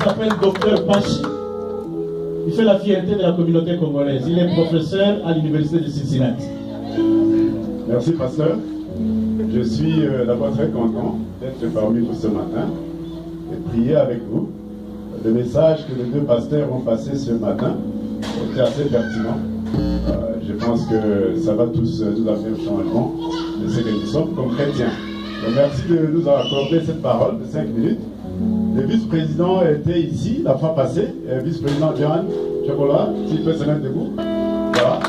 s'appelle Dr Bachi. Il fait la fierté de la communauté congolaise. Il est professeur à l'université de Cincinnati. Merci, pasteur. Je suis d'abord très content d'être parmi vous ce matin et prier avec vous. Le message que les deux pasteurs ont passé ce matin était assez pertinent. Je pense que ça va tous nous amener au changement de ce que nous sommes comme chrétiens. Donc, merci de nous accorder cette parole de 5 minutes. Le vice-président était ici la fois passée, vice-président John Chocolat, s'il peut se mettre debout. Voilà.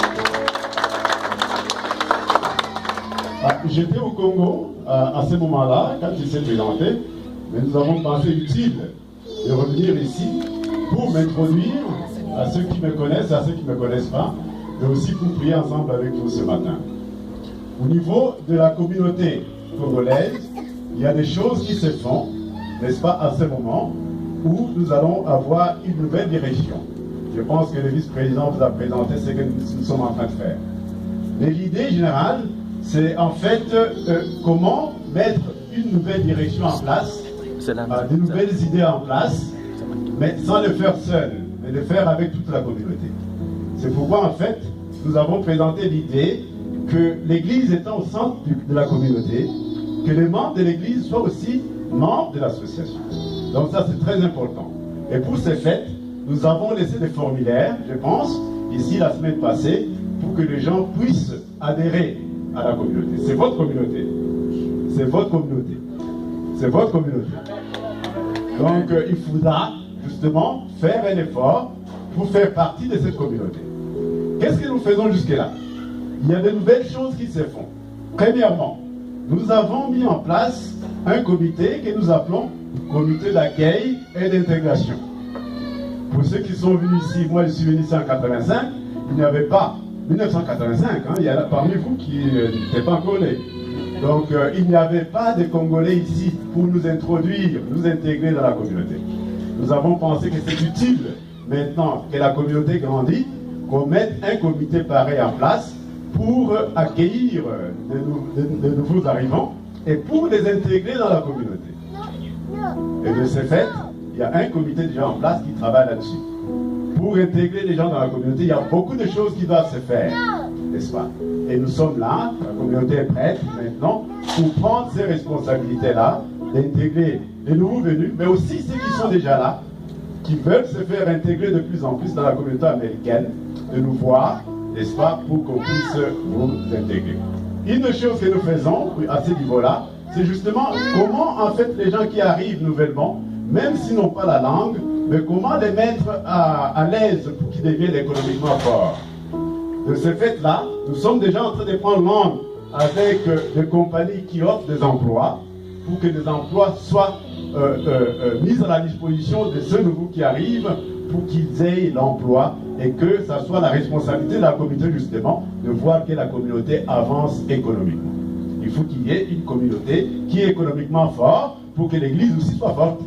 J'étais au Congo à ce moment-là, quand il s'est présenté, mais nous avons pensé utile de revenir ici pour m'introduire à ceux qui me connaissent, à ceux qui ne me connaissent pas, mais aussi pour prier ensemble avec vous ce matin. Au niveau de la communauté congolaise, il y a des choses qui se font, n'est-ce pas, à ce moment où nous allons avoir une nouvelle direction. Je pense que le vice-président vous a présenté ce que nous sommes en train de faire. Mais l'idée générale, c'est en fait comment mettre une nouvelle direction en place, de nouvelles idées en place, mais sans le faire seul, mais le faire avec toute la communauté. C'est pourquoi en fait, nous avons présenté l'idée que l'Église étant au centre de la communauté, que les membres de l'Église soient aussi membres de l'association. Donc ça c'est très important. Et pour ces fêtes, nous avons laissé des formulaires, je pense, ici la semaine passée, pour que les gens puissent adhérer à la communauté. C'est votre communauté. C'est votre communauté. C'est votre communauté. Donc il faudra justement faire un effort pour faire partie de cette communauté. Qu'est-ce que nous faisons jusque-là? Il y a de nouvelles choses qui se font. Premièrement, nous avons mis en place un comité que nous appelons comité d'accueil et d'intégration. Pour ceux qui sont venus ici, moi je suis venu ici en 1985, il n'y avait pas, 1985, hein, il y en a parmi vous qui n'étaient pas encore nés. Donc il n'y avait pas de Congolais ici pour nous introduire, nous intégrer dans la communauté. Nous avons pensé que c'est utile, maintenant que la communauté grandit, qu'on mette un comité pareil en place pour accueillir de nouveaux arrivants et pour les intégrer dans la communauté. Et de ce fait, il y a un comité déjà en place qui travaille là-dessus. Pour intégrer les gens dans la communauté, il y a beaucoup de choses qui doivent se faire, n'est-ce pas? Et nous sommes là, la communauté est prête maintenant pour prendre ces responsabilités-là, d'intégrer les nouveaux venus, mais aussi ceux qui sont déjà là, qui veulent se faire intégrer de plus en plus dans la communauté américaine, de nous voir, n'est-ce pas, pour qu'on puisse vous intégrer. Une chose que nous faisons à ce niveau-là, c'est justement comment en fait les gens qui arrivent nouvellement, même s'ils n'ont pas la langue, mais comment les mettre à l'aise pour qu'ils deviennent économiquement forts. De ce fait-là, nous sommes déjà en train de prendre langue avec des compagnies qui offrent des emplois, pour que les emplois soient mis à la disposition de ceux nouveaux qui arrivent, pour qu'ils aient l'emploi et que ça soit la responsabilité de la communauté justement de voir que la communauté avance économiquement. Il faut qu'il y ait une communauté qui est économiquement forte pour que l'Église aussi soit forte.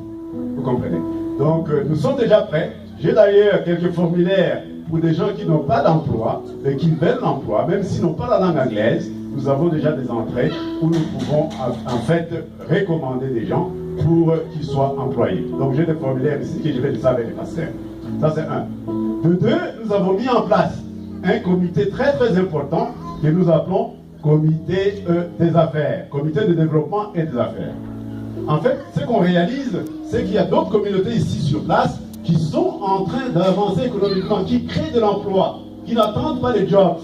Vous comprenez? Donc nous sommes déjà prêts. J'ai d'ailleurs quelques formulaires pour des gens qui n'ont pas d'emploi, mais qui veulent l'emploi, même s'ils n'ont pas la langue anglaise. Nous avons déjà des entrées où nous pouvons en fait recommander des gens pour qu'ils soient employés. Donc j'ai des formulaires ici que je vais laisser avec les pasteurs. Ça c'est un. De deux, nous avons mis en place un comité très très important que nous appelons comité des affaires, comité de développement et des affaires. En fait, ce qu'on réalise, c'est qu'il y a d'autres communautés ici sur place qui sont en train d'avancer économiquement, qui créent de l'emploi, qui n'attendent pas les jobs,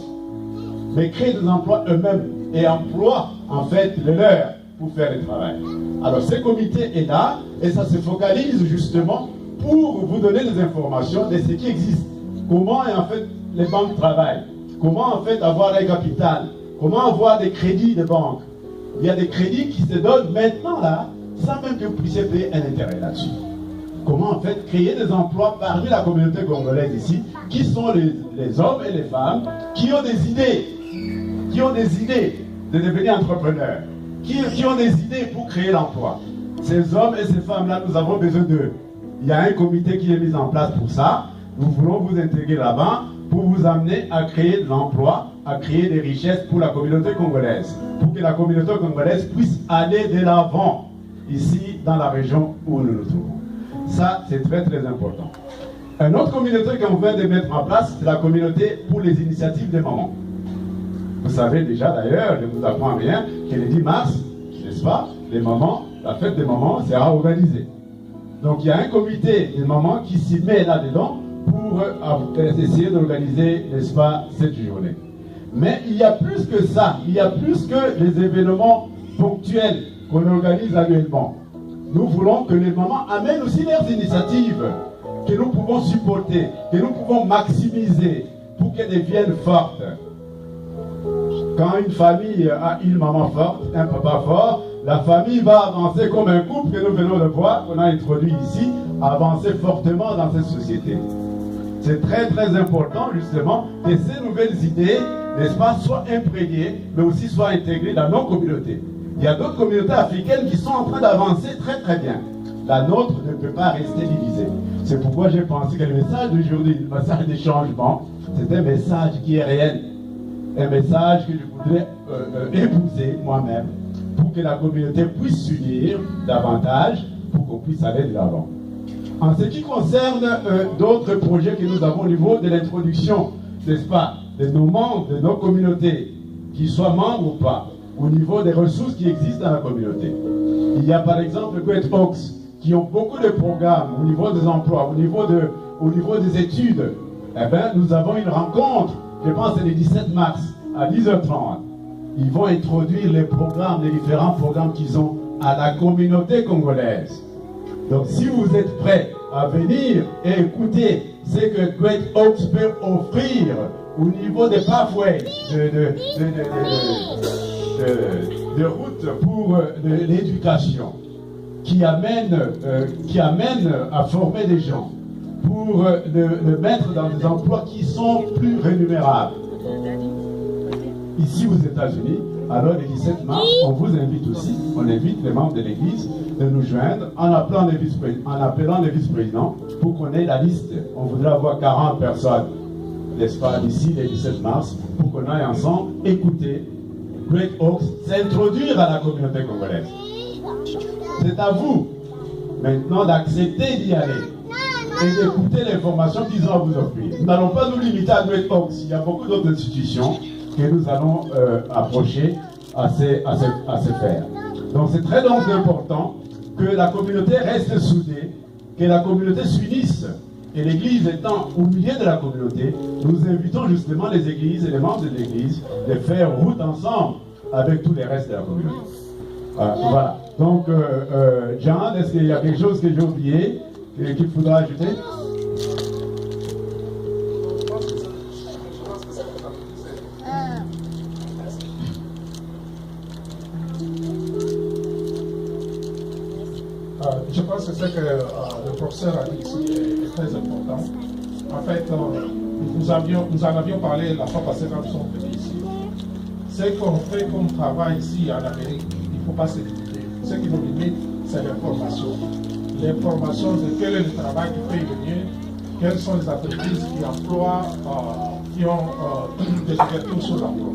mais créent des emplois eux-mêmes et emploient en fait le leur pour faire le travail. Alors ce comité est là et ça se focalise justement pour vous donner des informations de ce qui existe. Comment en fait les banques travaillent, comment en fait avoir un capital, comment avoir des crédits de banque. Il y a des crédits qui se donnent maintenant là, sans même que vous puissiez payer un intérêt là-dessus. Comment en fait créer des emplois parmi la communauté congolaise ici, qui sont les hommes et les femmes, qui ont des idées de devenir entrepreneurs, qui ont des idées pour créer l'emploi. Ces hommes et ces femmes-là, nous avons besoin d'eux. Il y a un comité qui est mis en place pour ça. Nous voulons vous intégrer là-bas pour vous amener à créer de l'emploi, à créer des richesses pour la communauté congolaise, pour que la communauté congolaise puisse aller de l'avant ici dans la région où nous nous trouvons. Ça, c'est très très important. Une autre communauté qu'on vient de mettre en place, c'est la communauté pour les initiatives des mamans. Vous savez déjà d'ailleurs, je ne vous apprends rien, que le 10 mars, n'est-ce pas, les mamans, la fête des mamans sera organisée. Donc il y a un comité des mamans qui s'y met là-dedans pour essayer d'organiser, n'est-ce pas, cette journée. Mais il y a plus que ça, il y a plus que les événements ponctuels qu'on organise annuellement. Nous voulons que les mamans amènent aussi leurs initiatives que nous pouvons supporter, que nous pouvons maximiser pour qu'elles deviennent fortes. Quand une famille a une maman forte, un papa fort, la famille va avancer comme un couple que nous venons de voir, qu'on a introduit ici, avancer fortement dans cette société. C'est très très important justement que ces nouvelles idées, n'est-ce pas, soient imprégnées, mais aussi soient intégrées dans nos communautés. Il y a d'autres communautés africaines qui sont en train d'avancer très très bien. La nôtre ne peut pas rester divisée. C'est pourquoi j'ai pensé que le message d'aujourd'hui, le message des changements, c'est un message qui est réel. Un message que je voudrais épouser moi-même pour que la communauté puisse s'unir davantage pour qu'on puisse aller de l'avant. En ce qui concerne d'autres projets que nous avons au niveau de l'introduction, n'est-ce pas, de nos membres, de nos communautés, qu'ils soient membres ou pas, au niveau des ressources qui existent dans la communauté. Il y a par exemple Great Oaks qui ont beaucoup de programmes au niveau des emplois, au niveau des études. Eh bien, nous avons une rencontre, je pense que c'est le 17 mars à 10h30. Ils vont introduire les programmes, les différents programmes qu'ils ont à la communauté congolaise. Donc si vous êtes prêts à venir et écouter ce que Great Oaks peut offrir au niveau des pathways, de route pour l'éducation, qui amène à former des gens, pour le mettre dans des emplois qui sont plus rémunérables. Ici aux États-Unis, alors le 17 mars, on vous invite aussi, on invite les membres de l'Église de nous joindre en appelant les vice-présidents pour qu'on ait la liste. On voudrait avoir 40 personnes, n'est-ce pas, d'ici le 17 mars, pour qu'on aille ensemble écouter Great Oaks s'introduire à la communauté congolaise. C'est à vous maintenant d'accepter d'y aller et d'écouter l'information qu'ils ont à vous offrir. Nous n'allons pas nous limiter à Great Oaks. Il y a beaucoup d'autres institutions que nous allons approcher à se faire. Donc c'est très donc important que la communauté reste soudée, que la communauté s'unisse. Et l'Église étant au milieu de la communauté, nous invitons justement les églises et les membres de l'Église de faire route ensemble avec tous les restes de la communauté. Voilà. Donc, Jean, est-ce qu'il y a quelque chose que j'ai oublié qu'il faudra ajouter? Je pense que ce que le professeur a dit ici est très important. En fait, nous en avions parlé la fois passée quand nous sommes venus ici. Ce qu'on fait comme travail ici en Amérique, il ne faut pas se limiter. Ce qui nous limite, c'est l'information. L'information de quel est le travail qui paye le mieux, quelles sont les entreprises qui emploient, qui ont des ouvertures sur l'emploi.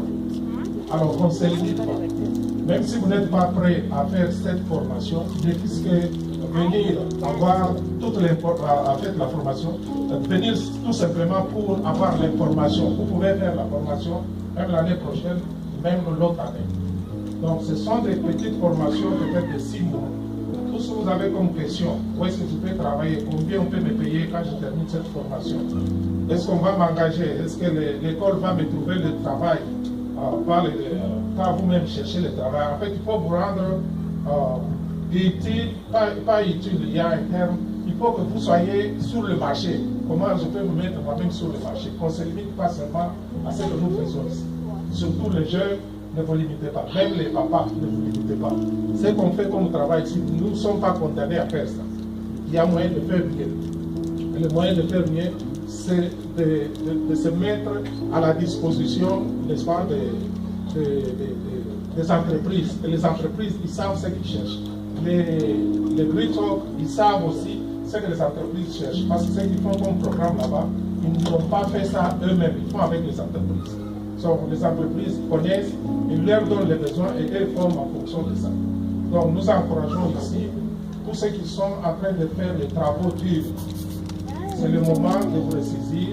Alors, on ne se limite pas. Même si vous n'êtes pas prêt à faire cette formation, puisque venir avoir toute la formation, venir tout simplement pour avoir l'information. Vous pouvez faire la formation même l'année prochaine, même l'autre année. Donc ce sont des petites formations peut-être de 6 mois. Tout ce que vous avez comme question, où est-ce que je peux travailler, combien on peut me payer quand je termine cette formation, est-ce qu'on va m'engager, est-ce que l'école va me trouver le travail, pas vous-même chercher le travail. En fait, il faut vous rendre utile, pas utile, il y a un terme, il faut que vous soyez sur le marché. Comment je peux me mettre moi-même sur le marché? Qu'on ne se limite pas seulement à ce que nous faisons ici. Surtout les jeunes, ne vous limitez pas. Même les papas, ne vous limitez pas. Ce qu'on fait comme travail ici, nous ne sommes pas condamnés à faire ça. Il y a moyen de faire mieux. Et le moyen de faire mieux, c'est de se mettre à la disposition, n'est-ce pas, des entreprises. Et les entreprises, ils savent ce qu'ils cherchent. Les Great Oaks, ils savent aussi ce que les entreprises cherchent. Parce que ce qu'ils font comme programme là-bas, ils n'ont pas fait ça eux-mêmes, ils font avec les entreprises. Donc les entreprises connaissent, ils leur donnent les besoins et elles forment en fonction de ça. Donc nous encourageons ici tous ceux qui sont en train de faire les travaux durs, c'est le moment de vous ressaisir.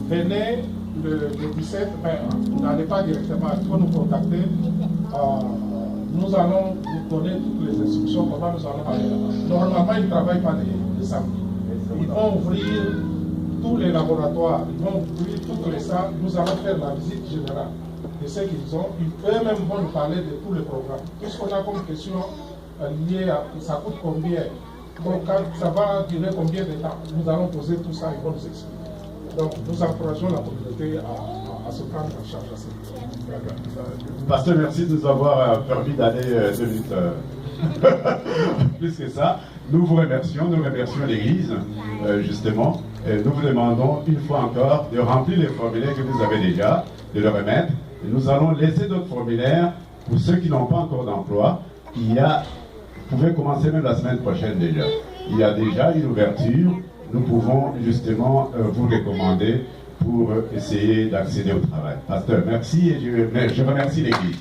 Venez le 17, n'allez pas directement, il faut nous contacter. Nous allons vous donner toutes les instructions, comment nous allons aller là-bas. Normalement, ils ne travaillent pas les samedis. Ils vont ouvrir tous les laboratoires, ils vont ouvrir toutes les salles. Nous allons faire la visite générale de ce qu'ils ont. Eux-mêmes vont nous parler de tous les programmes. Tout ce qu'on a comme question liée à ça coûte combien, donc ça va durer combien de temps. Nous allons poser tout ça, ils vont nous expliquer. Donc nous encourageons la communauté à se prendre en charge à ce niveau. Pasteur, merci de nous avoir permis d'aller 2 minutes plus que ça. Nous vous remercions, nous remercions l'Église, justement. Et nous vous demandons une fois encore de remplir les formulaires que vous avez déjà, de le remettre. Et nous allons laisser d'autres formulaires pour ceux qui n'ont pas encore d'emploi. Vous pouvez commencer même la semaine prochaine déjà. Il y a déjà une ouverture. Nous pouvons justement vous recommander pour essayer d'accéder au travail. Pasteur, merci et je remercie l'Église.